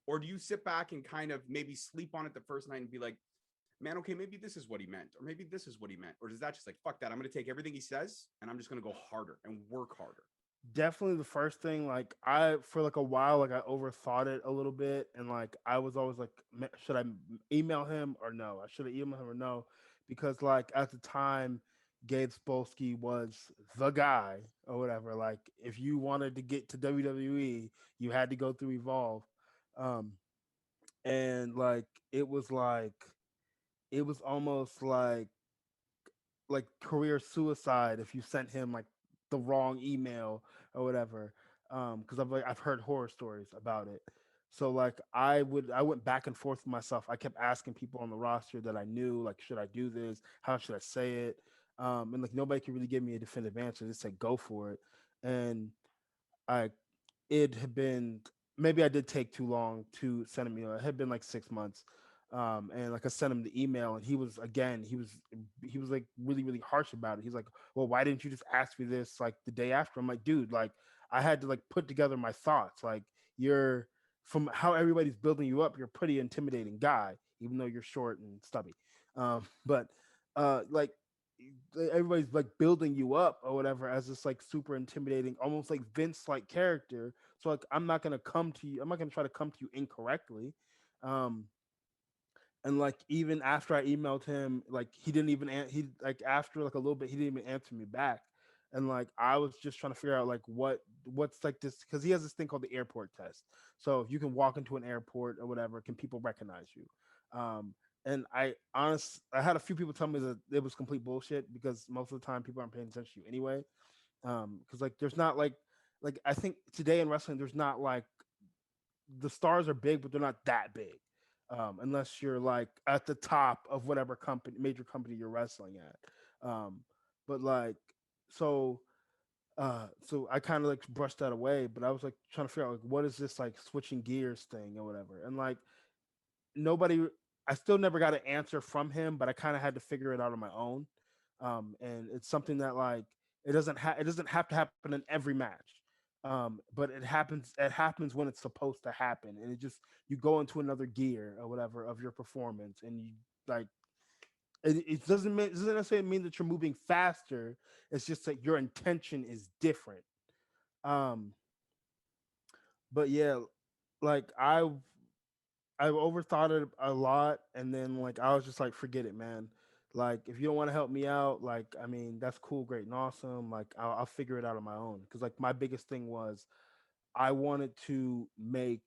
Speaker 2: or do you sit back and kind of maybe sleep on it the first night and be like, man, okay, maybe this is what he meant, or maybe this is what he meant, or does that just like fuck that? I'm going to take everything he says and I'm just going to go harder and work harder.
Speaker 3: Definitely the first thing, like I for like a while, like I overthought it a little bit, and like I was always like, should I email him or no? I should have emailed him or no, because like at the time, Gabe Spolsky was the guy or whatever. Like if you wanted to get to WWE, you had to go through Evolve, um, and like it was almost like career suicide if you sent him like the wrong email or whatever. Because I've heard horror stories about it. So like I went back and forth with myself. I kept asking people on the roster that I knew, like, should I do this? How should I say it? And like nobody could really give me a definitive answer. Just say go for it. And I it had been, maybe I did take too long to send him. It had been like 6 months, and like I sent him the email, and he was like really really harsh about it. He's like, "Well, why didn't you just ask me this like the day after?" I'm like, "Dude, like I had to like put together my thoughts. Like you're from how everybody's building you up, you're a pretty intimidating guy, even though you're short and stubby. But like everybody's like building you up or whatever as this like super intimidating, almost like Vince like character. So like I'm not gonna come to you. I'm not gonna try to come to you incorrectly. Um, and like even after I emailed him, like he didn't even he like after like a little bit he didn't even answer me back. And like I was just trying to figure out like what's like this, because he has this thing called the airport test. So if you can walk into an airport or whatever, can people recognize you? And I had a few people tell me that it was complete bullshit because most of the time people aren't paying attention to you anyway. Because like there's not like I think today in wrestling there's not like the stars are big, but they're not that big. Unless you're like at the top of whatever company, major company you're wrestling at. But like, so, so I kind of like brushed that away, but I was like trying to figure out like, what is this like switching gears thing or whatever. And like, nobody, I still never got an answer from him, but I kind of had to figure it out on my own. And it's something that like, it doesn't have to happen in every match. But it happens when it's supposed to happen, and you go into another gear or whatever of your performance, and you like it doesn't necessarily mean that you're moving faster. It's just that your intention is different. um but yeah, like I overthought it a lot, and then like I was just like, forget it, man. Like if you don't want to help me out, like I mean that's cool, great, and awesome. Like I'll figure it out on my own. Because like my biggest thing was I wanted to make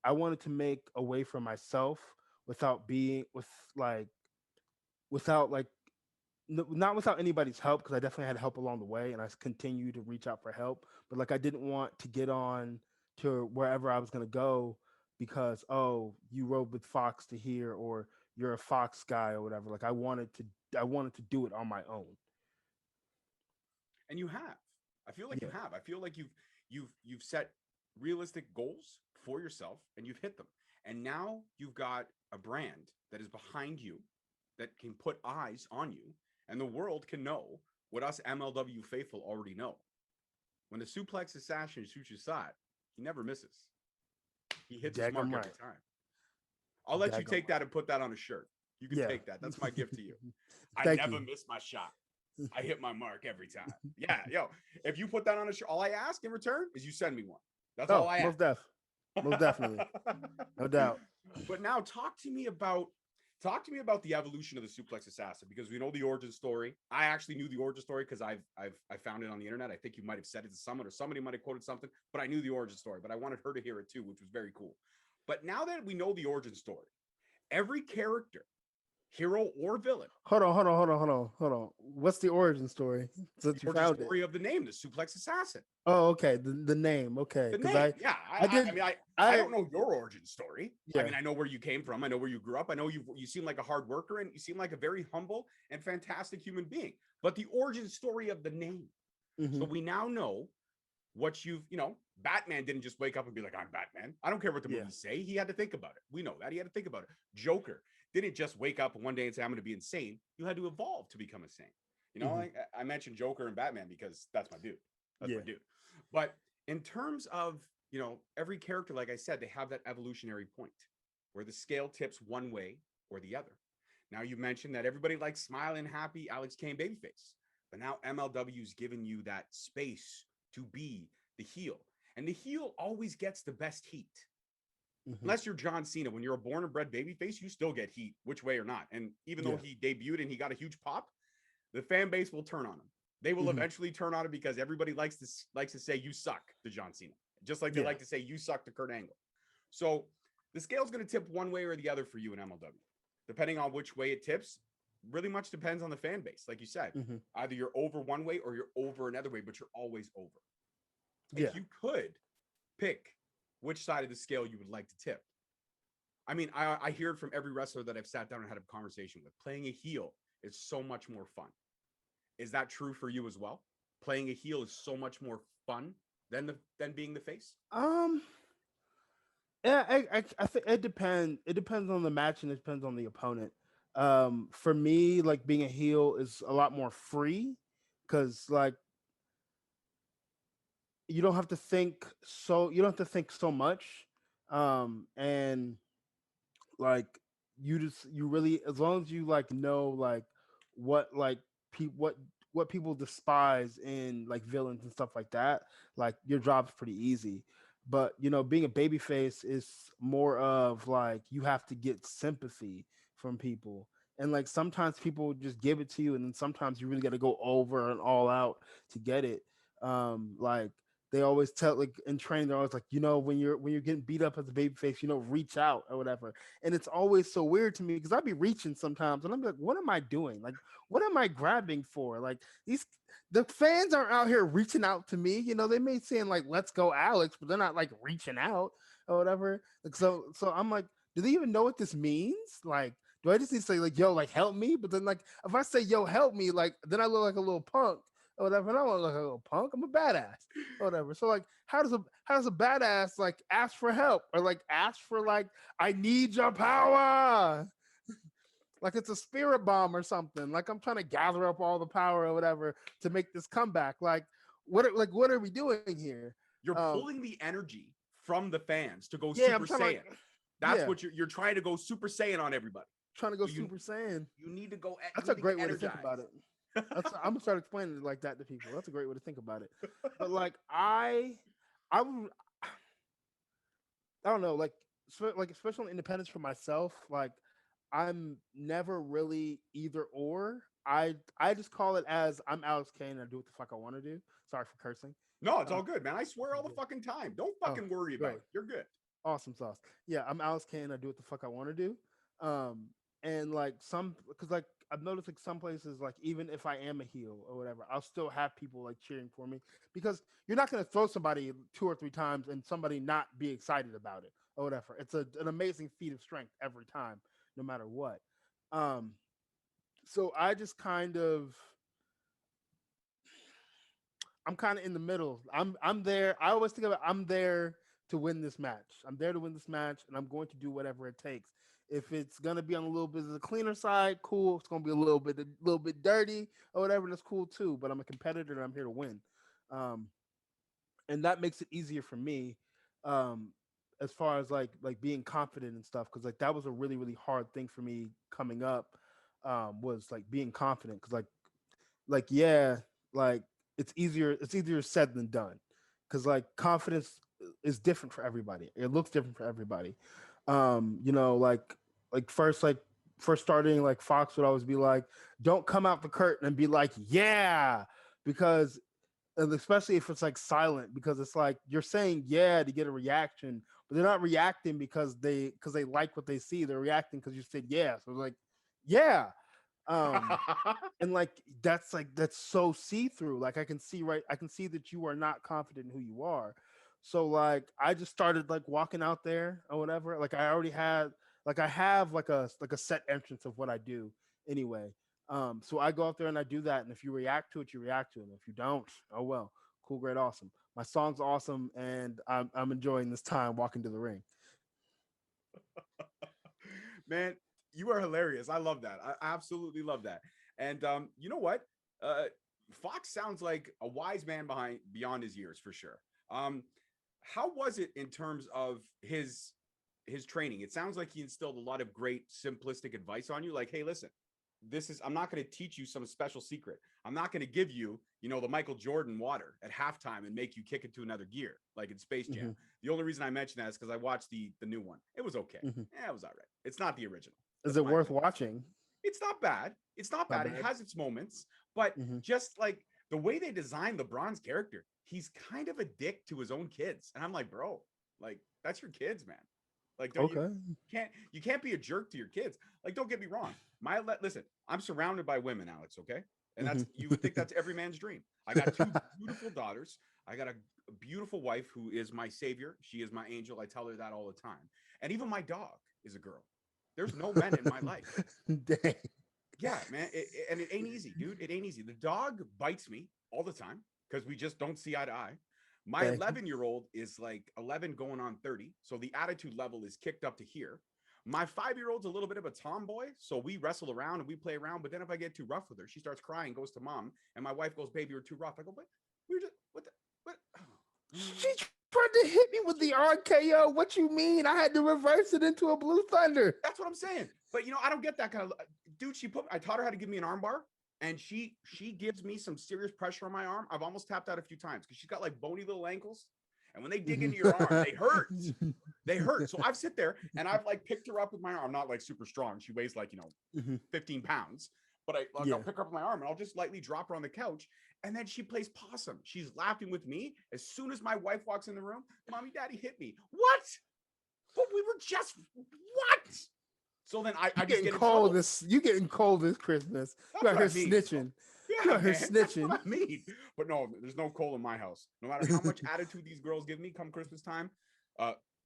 Speaker 3: I wanted to make a way for myself without being like without like not without anybody's help, because I definitely had help along the way and I continue to reach out for help. But like I didn't want to get on to wherever I was gonna go because you rode with Fox to here or you're a Fox guy or whatever. Like I wanted to do it on my own.
Speaker 2: And you have. I feel like you
Speaker 3: Yeah.
Speaker 2: have. I feel like you've set realistic goals for yourself and you've hit them. And now you've got a brand that is behind you that can put eyes on you, and the world can know what us MLW faithful already know. When the suplex assassin shoots your side, he never misses. He hits his mark
Speaker 3: Daggum
Speaker 2: every
Speaker 3: right.
Speaker 2: time. I'll let you
Speaker 3: Daggum
Speaker 2: take that and put that on a shirt. You can
Speaker 3: Yeah.
Speaker 2: take that. That's my gift to you. I
Speaker 3: Thank
Speaker 2: never
Speaker 3: you.
Speaker 2: miss my shot. I hit my mark every time. Yeah, yo, if you put that on a shirt, all I ask in return is you send me one. That's all
Speaker 3: Oh,
Speaker 2: I ask.
Speaker 3: most definitely, no doubt.
Speaker 2: But now talk to me about the evolution of the suplex assassin, because we know the origin story. I actually knew the origin story because I found it on the internet. I think you might have said it to someone or somebody might have quoted something, but I knew the origin story. But I wanted her to hear it too, which was very cool. But now that we know the origin story, every character, hero or villain,
Speaker 3: Hold on. What's the origin story? Since
Speaker 2: the
Speaker 3: you
Speaker 2: origin
Speaker 3: found it.
Speaker 2: story of the name, the suplex assassin.
Speaker 3: Oh, okay. The name. Okay,
Speaker 2: The
Speaker 3: because
Speaker 2: name, yeah.
Speaker 3: I did
Speaker 2: I mean, I
Speaker 3: I
Speaker 2: don't know your origin story. I
Speaker 3: yeah.
Speaker 2: mean, I know where you came from. I know where you grew up. I know you seem like a hard worker and you seem like a very humble and fantastic human being. But the origin story of the name.
Speaker 3: Mm-hmm.
Speaker 2: So we now know what Batman didn't just wake up and be like, I'm Batman. I don't care what the
Speaker 3: Yeah.
Speaker 2: movies say. He had to think about it. We know that. He had to think about it. Joker didn't just wake up one day and say, I'm going to be insane. You had to evolve to become insane. I mentioned Joker and Batman because that's my dude. That's my dude. But in terms of, every character, like I said, they have that evolutionary point where the scale tips one way or the other. Now you mentioned that everybody likes smiling, happy Alex Kane babyface, but now MLW's given you that space to be the heel. And the heel always gets the best heat. Unless you're John Cena, when you're a born and bred babyface, you still get heat, which way or not. And even though he debuted and he got a huge pop, the fan base will turn on him. They will eventually turn on him because everybody likes to say you suck to John Cena, just like they like to say you suck to Kurt Angle. So the scale's going to tip one way or the other for you in MLW. Depending on which way it tips, really much depends on the fan base. Like you said, either you're over one way or you're over another way, but you're always over. If you could pick which side of the scale you would like to tip, I mean, I hear it from every wrestler that I've sat down and had a conversation with. Playing a heel is so much more fun. Is that true for you as well? Playing a heel is so much more fun than being the face?
Speaker 3: Yeah, I think it depends. It depends on the match and it depends on the opponent. For me, like being a heel is a lot more free because like you don't have to think so much. And like you really, as long as you like know like what like what people despise in like villains and stuff like that, like your job's pretty easy. But being a babyface is more of like you have to get sympathy from people, and like sometimes people just give it to you, and then sometimes you really got to go over and all out to get it. Like they always tell, like in training, they're always like, when you're getting beat up as a babyface, reach out or whatever. And it's always so weird to me because I'd be reaching sometimes and I'm like, what am I doing? Like, what am I grabbing for? Like the fans aren't out here reaching out to me. They may saying like, let's go, Alex, but they're not like reaching out or whatever. Like, so I'm like, do they even know what this means? Like, do I just need to say like, yo, like help me? But then like, if I say, yo, help me, like, then I look like a little punk or whatever. And I don't want to look like a little punk. I'm a badass or whatever. So like, how does a badass like ask for help or like ask for like, I need your power? Like it's a spirit bomb or something. Like I'm trying to gather up all the power or whatever to make this comeback. Like what are we doing here?
Speaker 2: You're pulling the energy from the fans to go
Speaker 3: Yeah,
Speaker 2: Super Saiyan. That's what you're trying to go Super Saiyan on everybody.
Speaker 3: Trying to go Super Saiyan.
Speaker 2: You need to go.
Speaker 3: That's a great way to think about it. I'm gonna start explaining it like that to people. That's a great way to think about it. But like I don't know. Like like especially independence for myself, like I'm never really either or. I just call it as I'm Alex Kane. I do what the fuck I want to do. Sorry for cursing.
Speaker 2: No, it's
Speaker 3: Uh,
Speaker 2: all good, man. I swear all the fucking time. Don't
Speaker 3: oh,
Speaker 2: fucking worry about
Speaker 3: great.
Speaker 2: it. You're good.
Speaker 3: Awesome sauce. Yeah, I'm Alice Kane. I do what the fuck I want to do. Um, and like because like I've noticed like some places, like even if I am a heel or whatever, I'll still have people like cheering for me because you're not gonna throw somebody 2 or 3 times and somebody not be excited about it or whatever. It's an amazing feat of strength every time, no matter what. Um, so I just I'm kind of in the middle. I'm there. I always think about I'm there to win this match. I'm there to win this match, and I'm going to do whatever it takes. If it's gonna be on a little bit of the cleaner side, cool. If it's gonna be a little bit dirty or whatever, that's cool too. But I'm a competitor, and I'm here to win, um, and that makes it easier for me, um, as far as like being confident and stuff. Because like that was a really hard thing for me coming up, was like being confident. Because like yeah, like it's easier said than done because like confidence is different for everybody. It looks different for everybody. You know, like first starting, like Fox would always be like, don't come out the curtain and be like, yeah, because and especially if it's like silent, because it's like you're saying yeah to get a reaction, but they're not reacting because they like what they see. They're reacting because you said yeah. So like, yeah. Um, and like that's so see-through. Like I can see that you are not confident in who you are. So like I just started like walking out there or whatever. Like I already had like I have like a set entrance of what I do anyway. So I go out there and I do that, and if you react to it, you react to it. And if you don't, oh well. Cool, great, awesome. My song's awesome, and I'm enjoying this time walking to the ring.
Speaker 2: Man, you are hilarious. I love that. I absolutely love that. And you know what? Uh, Fox sounds like a wise man behind beyond his years for sure. Um, how was it in terms of his training? It sounds like he instilled a lot of great simplistic advice on you. Like, hey, listen, this is I'm not going to teach you some special secret. I'm not going to give you, the Michael Jordan water at halftime and make you kick it to another gear like in Space Jam.
Speaker 3: Mm-hmm.
Speaker 2: The only reason I mention that is because I watched the new one. It was okay.
Speaker 3: Mm-hmm.
Speaker 2: Yeah, it was all right. It's not the original.
Speaker 3: Is
Speaker 2: That's
Speaker 3: it
Speaker 2: my
Speaker 3: worth
Speaker 2: opinion.
Speaker 3: watching?
Speaker 2: It's not bad. It's not
Speaker 3: Not
Speaker 2: bad. It
Speaker 3: bad.
Speaker 2: has its moments, but
Speaker 3: Mm-hmm.
Speaker 2: just like the way they designed LeBron's character, he's kind of a dick to his own kids. And I'm like, bro, like that's your kids, man. Like, don't
Speaker 3: Okay.
Speaker 2: you can't be a jerk to your kids. Like, don't get me wrong. Listen, I'm surrounded by women, Alex. Okay, and that's you would think that's every man's dream. I got two beautiful daughters. I got a beautiful wife who is my savior. She is my angel. I tell her that all the time. And even my dog is a girl. There's no men in my life.
Speaker 3: Dang.
Speaker 2: Yeah, man. And it ain't easy, dude. It ain't easy. The dog bites me all the time because we just don't see eye to eye. My
Speaker 3: Dang.
Speaker 2: 11-year-old is like 11 going on 30. So the attitude level is kicked up to here. My 5-year-old's a little bit of a tomboy. So we wrestle around and we play around. But then if I get too rough with her, she starts crying, goes to mom. And my wife goes, baby, you're too rough. I go, what? We were just, what?
Speaker 3: She tried to hit me with the RKO. What you mean? I had to reverse it into a Blue Thunder.
Speaker 2: That's what I'm saying. But I don't get that kind of dude. I taught her how to give me an arm bar, and she gives me some serious pressure on my arm. I've almost tapped out a few times because she's got like bony little ankles. And when they dig into your arm, they hurt. They hurt. So I've sit there and I've like picked her up with my arm. I'm not like super strong. She weighs like, 15 pounds. But I'll pick her up with my arm and I'll just lightly drop her on the couch. And then she plays possum. She's laughing with me. As soon as my wife walks in the room, mommy, daddy hit me. What? But we were just, what? So then I just
Speaker 3: getting
Speaker 2: get in
Speaker 3: cold
Speaker 2: trouble.
Speaker 3: You getting cold this Christmas.
Speaker 2: That's
Speaker 3: You out
Speaker 2: what
Speaker 3: here
Speaker 2: I mean.
Speaker 3: snitching.
Speaker 2: Yeah,
Speaker 3: You out here
Speaker 2: man,
Speaker 3: snitching.
Speaker 2: that's what I mean. But no, there's no coal in my house. No matter how much attitude these girls give me come Christmas time,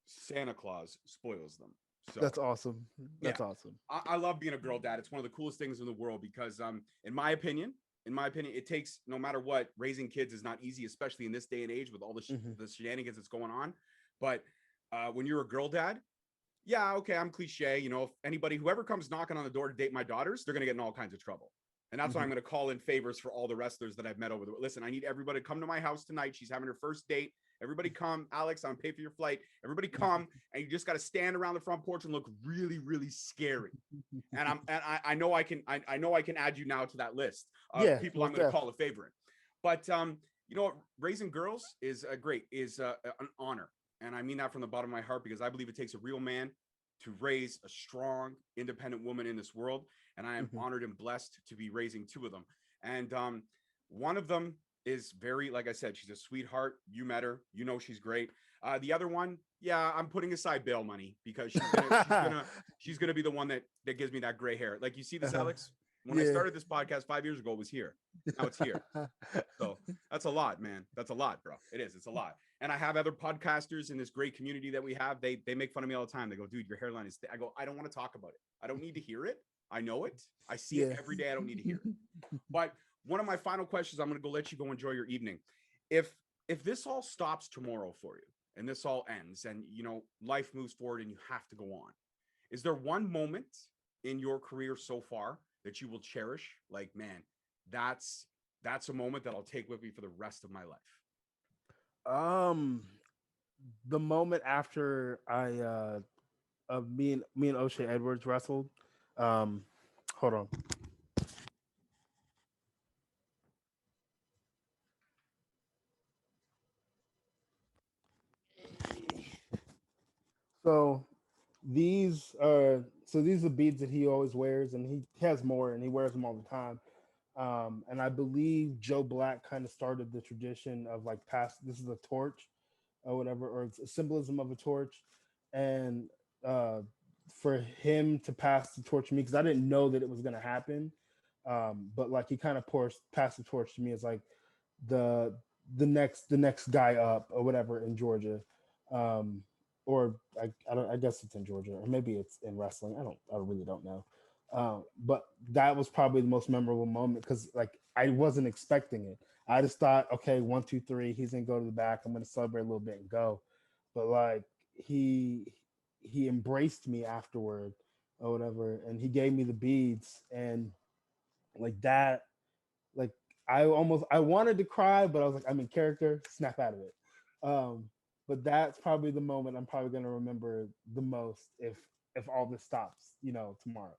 Speaker 2: Santa Claus spoils them. So
Speaker 3: That's awesome. That's awesome.
Speaker 2: I love being a girl dad. It's one of the coolest things in the world because in my opinion, it takes no matter what, raising kids is not easy, especially in this day and age with all the the shenanigans that's going on. But when you're a girl dad, yeah, okay, I'm cliche. If whoever comes knocking on the door to date my daughters, they're gonna get in all kinds of trouble. And that's why I'm going to call in favors for all the wrestlers that I've met over the. Listen, I need everybody to come to my house tonight. She's having her first date. Everybody come. Alex, I'm pay for your flight. Everybody come. And you just got to stand around the front porch and look really, really scary. And I know I can add you now to that list of people I'm going to call a favorite. But raising girls is an honor. And I mean that from the bottom of my heart, because I believe it takes a real man to raise a strong, independent woman in this world. And I am honored and blessed to be raising two of them. And one of them is very, like I said, she's a sweetheart. You met her, you know, she's great. The other one, yeah, I'm putting aside bail money because she's gonna be the one that gives me that gray hair. Like, you see this, Alex? When I started this podcast 5 years ago, it was here. Now it's here. So that's a lot, man. That's a lot, bro. It is. It's a lot. And I have other podcasters in this great community that we have. They make fun of me all the time. They go, dude, your hairline is thick. I go, I don't want to talk about it. I don't need to hear it. I know it. I see it every day. I don't need to hear it. But one of my final questions, I'm going to go let you go enjoy your evening. If this all stops tomorrow for you and this all ends and, you know, life moves forward and you have to go on, is there one moment in your career so far that you will cherish? Like, man, that's a moment that I'll take with me for the rest of my life.
Speaker 3: The moment after me and O'Shea Edwards wrestled. Hold on. So these are the beads that he always wears, and he has more, and he wears them all the time. And I believe Joe Black kind of started the tradition of like this is a torch or whatever, or it's a symbolism of a torch. And for him to pass the torch to me, because I didn't know that it was going to happen. But like he kind of passed the torch to me as like the next guy up or whatever in Georgia. Or I guess it's in Georgia, or maybe it's in wrestling. I really don't know. But that was probably the most memorable moment because like I wasn't expecting it. I just thought, okay, 1, 2, 3, he's gonna go to the back. I'm gonna celebrate a little bit and go. But like he embraced me afterward or whatever, and he gave me the beads, and like that, like I wanted to cry, but I was like, I'm in character, snap out of it. But that's probably the moment I'm probably gonna remember the most if all this stops, you know, tomorrow.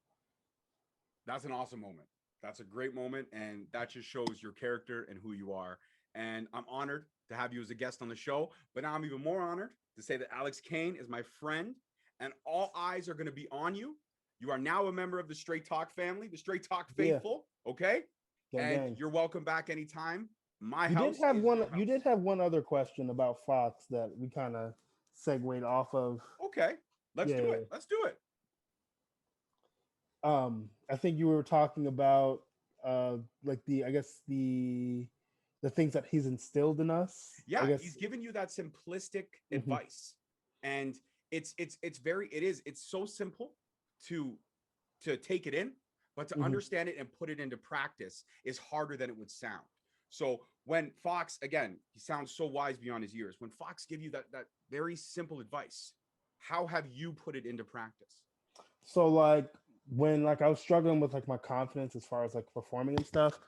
Speaker 2: That's an awesome moment. That's a great moment, and that just shows your character and who you are. And I'm honored to have you as a guest on the show, but now I'm even more honored to say that Alex Kane is my friend, and all eyes are going to be on you. You are now a member of the Straight Talk family, the Straight Talk faithful, okay? And you're welcome back anytime. You
Speaker 3: did have one other question about Fox that we kind of segued off of.
Speaker 2: Okay, let's do it. Let's do it.
Speaker 3: I think you were talking about like the things that he's instilled in us.
Speaker 2: Yeah, he's given you that simplistic advice, and it's so simple to take it in, but to understand it and put it into practice is harder than it would sound. So when Fox, again, he sounds so wise beyond his years. When Fox give you that very simple advice, how have you put it into practice?
Speaker 3: So like when like I was struggling with like my confidence as far as like performing and stuff,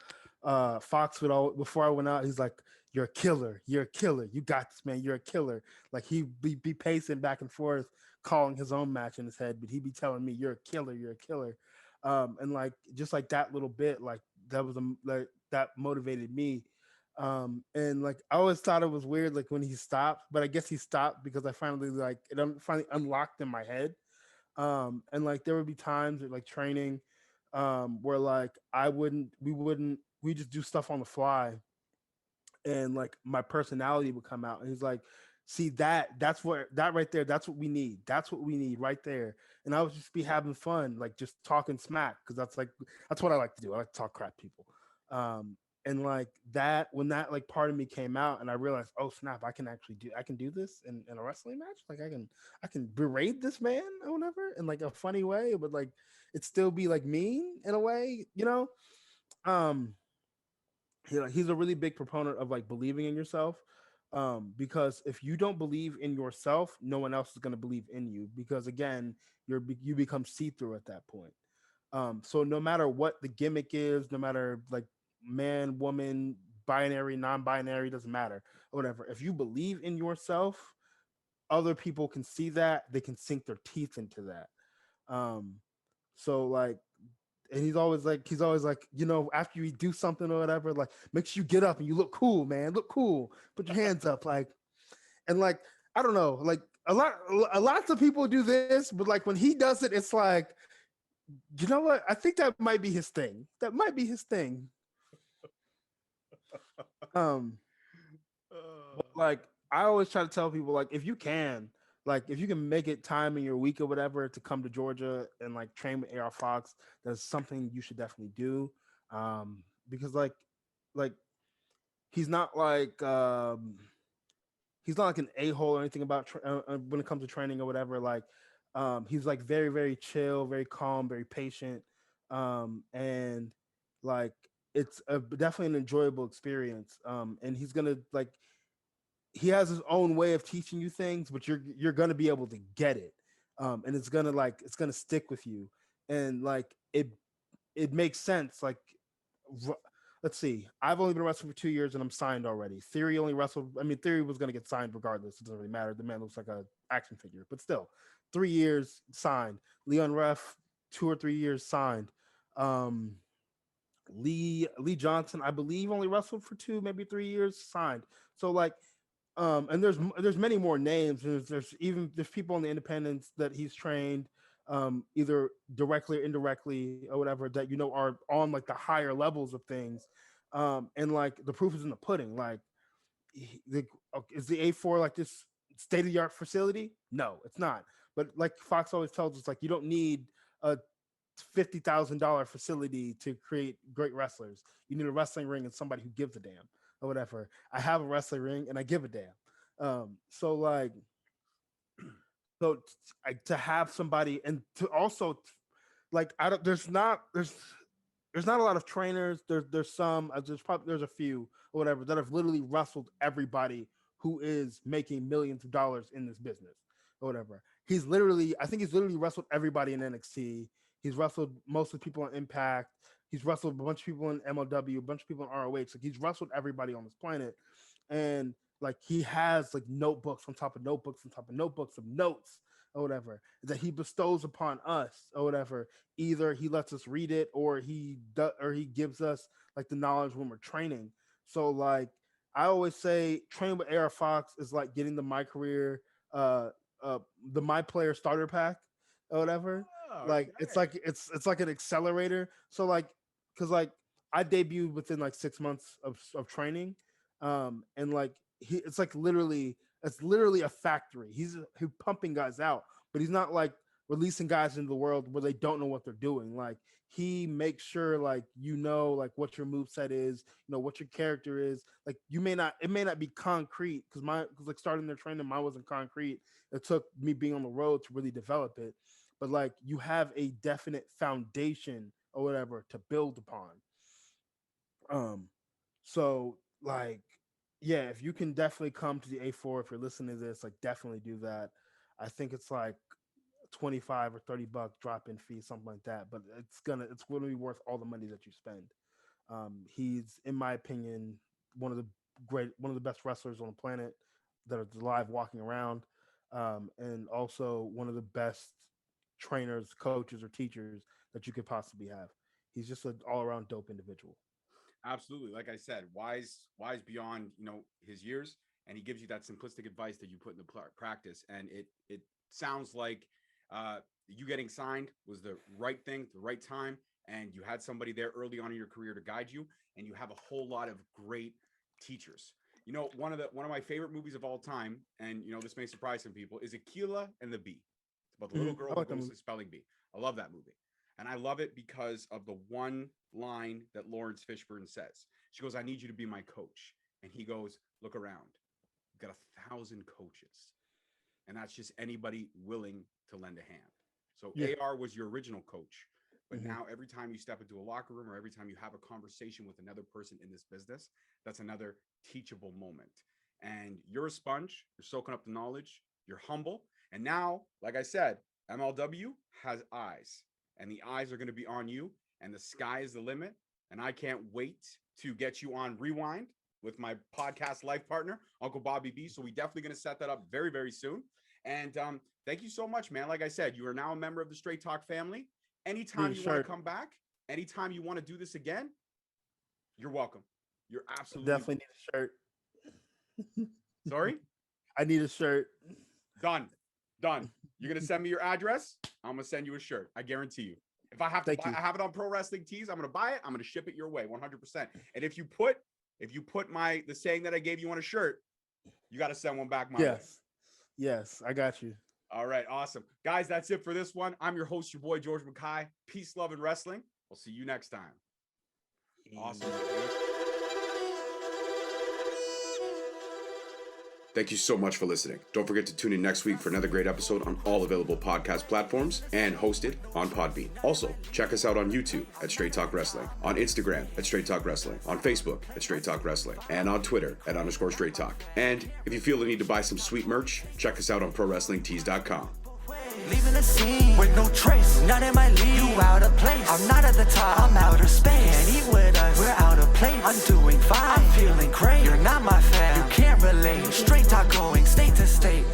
Speaker 3: Fox would before I went out, he's like, "You're a killer. You're a killer. You got this, man. You're a killer." Like he'd be pacing back and forth, calling his own match in his head, but he'd be telling me, "You're a killer. You're a killer." And like just like that little bit, like that was like that motivated me. And like I always thought it was weird, like when he stopped, but I guess he stopped because I finally finally unlocked in my head. And like there would be times like training, where like we just do stuff on the fly, and like my personality would come out, and he's like, "See that right there, that's what we need. That's what we need right there." And I would just be having fun, like just talking smack, because that's what I like to do. I like to talk crap to people. And like that, when that like part of me came out, and I realized, oh snap, I can do this in a wrestling match. Like I can berate this man or whatever in like a funny way, but like it still be like mean in a way, you know. He's a really big proponent of like believing in yourself, because if you don't believe in yourself, no one else is going to believe in you, because again, you become see-through at that point. So no matter what the gimmick is, no matter like man, woman, binary, non-binary, doesn't matter, or whatever, if you believe in yourself, other people can see that, they can sink their teeth into that. So like, and he's always like, you know, after you do something or whatever, like make sure you get up and you look cool, man, look cool, put your hands up, like, and like I don't know, like a lots of people do this, but like when he does it, it's like, you know what? I think that might be his thing. That might be his thing. Um, but like I always try to tell people, like if you can make it time in your week or whatever to come to Georgia and like train with AR Fox, that's something you should definitely do. Because like he's not like he's not like an a-hole or anything about when it comes to training or whatever. Like he's like very, very chill, very calm, very patient, and like definitely an enjoyable experience. And he's gonna like he has his own way of teaching you things, but you're gonna be able to get it, and it's gonna stick with you, and like it makes sense. Like, let's see, I've only been wrestling for 2 years and I'm signed already. Theory only wrestled. I mean, Theory was gonna get signed regardless. It doesn't really matter. The man looks like a action figure, but still, 3 years signed. Leon Ref, 2 or 3 years signed. Um, Lee Johnson, I believe, only wrestled for 2, maybe 3 years signed. So like and there's many more names. There's people in the independents that he's trained, either directly or indirectly or whatever, that are on like the higher levels of things, and like the proof is in the pudding. Like, is the A4 like this state of the art facility? No, it's not. But like Fox always tells us, like you don't need a $50,000 facility to create great wrestlers. You need a wrestling ring and somebody who gives a damn or whatever. I have a wrestling ring and I give a damn. So like, to have somebody and to also like, I don't. There's not a lot of trainers. There's some. There's a few or whatever that have literally wrestled everybody who is making millions of dollars in this business or whatever. I think he's literally wrestled everybody in NXT. He's wrestled most of the people on Impact. He's wrestled a bunch of people in MLW, a bunch of people in ROH. Like he's wrestled everybody on this planet, and like he has like notebooks on top of notebooks on top of notebooks of notes or whatever that he bestows upon us or whatever. Either he lets us read it or he gives us like the knowledge when we're training. So like I always say, train with AR Fox is like getting the My Career, the My Player starter pack or whatever.
Speaker 2: Oh,
Speaker 3: Like
Speaker 2: okay.
Speaker 3: it's like an accelerator. So like, because like I debuted within like 6 months of training, and like it's literally a factory. He's pumping guys out, but he's not like releasing guys into the world where they don't know what they're doing. Like he makes sure like like what your move set is, what your character is. Like it may not be concrete because like starting their training, mine wasn't concrete. It took me being on the road to really develop it. But like you have a definite foundation or whatever to build upon. Um, so like, yeah, if you can definitely come to the A4, if you're listening to this, like definitely do that. I think it's like 25 or $30 drop-in fee, something like that. But it's gonna be worth all the money that you spend. He's, in my opinion, one of the best wrestlers on the planet that are alive, walking around, and also one of the best trainers, coaches, or teachers that you could possibly have. He's just an all-around dope individual.
Speaker 2: Absolutely. Like I said, wise beyond, his years, and he gives you that simplistic advice that you put into practice. And it sounds like you getting signed was the right thing, the right time, and you had somebody there early on in your career to guide you, and you have a whole lot of great teachers. One of my favorite movies of all time, and this may surprise some people, is Aquila and the Bee. It's about the little girl
Speaker 3: I
Speaker 2: who
Speaker 3: like that
Speaker 2: goes
Speaker 3: movie.
Speaker 2: to spelling bee. I love that movie. And I love it because of the one line that Lawrence Fishburne says. She goes, "I need you to be my coach." And he goes, "Look around. You've got 1,000 coaches." And that's just anybody willing to lend a hand. So
Speaker 3: Yeah.
Speaker 2: AR was your original coach. But
Speaker 3: Mhm.
Speaker 2: now every time you step into a locker room or every time you have a conversation with another person in this business, that's another teachable moment. And you're a sponge. You're soaking up the knowledge. You're humble. And now, like I said, MLW has eyes, and the eyes are going to be on you, and the sky is the limit. And I can't wait to get you on Rewind with my podcast life partner, Uncle Bobby B. So we definitely going to set that up very, very soon. And thank you so much, man. Like I said, you are now a member of the Straight Talk family. Anytime
Speaker 3: Need a
Speaker 2: you want to
Speaker 3: shirt.
Speaker 2: come back, anytime you want to do this again, you're welcome. You're absolutely
Speaker 3: Definitely
Speaker 2: welcome.
Speaker 3: need a shirt.
Speaker 2: Sorry?
Speaker 3: I need a shirt.
Speaker 2: Done. You're gonna send me your address. I'm gonna send you a shirt. I guarantee you. If I have to buy, I have it on Pro Wrestling Tees. I'm gonna buy it. I'm gonna ship it your way, 100%. And if you put the saying that I gave you on a shirt, you got to send one back my way.
Speaker 3: Yes, I got you.
Speaker 2: All right, awesome. Guys, that's it for this one. I'm your host, your boy, George Mackay. Peace, love, and wrestling. We'll see you next time. Awesome. Thank you so much for listening. Don't forget to tune in next week for another great episode on all available podcast platforms and hosted on Podbean. Also, check us out on YouTube at Straight Talk Wrestling, on Instagram at Straight Talk Wrestling, on Facebook at Straight Talk Wrestling, and on Twitter at _Straight Talk. And if you feel the need to buy some sweet merch, check us out on ProWrestlingTees.com.
Speaker 1: Leaving the scene with no trace, none in my league. You out of place, I'm not at the top, I'm outer space. Can't eat with us, we're out of place. I'm doing fine, I'm feeling great. You're not my fan, you can't relate. Straight talk going state to state.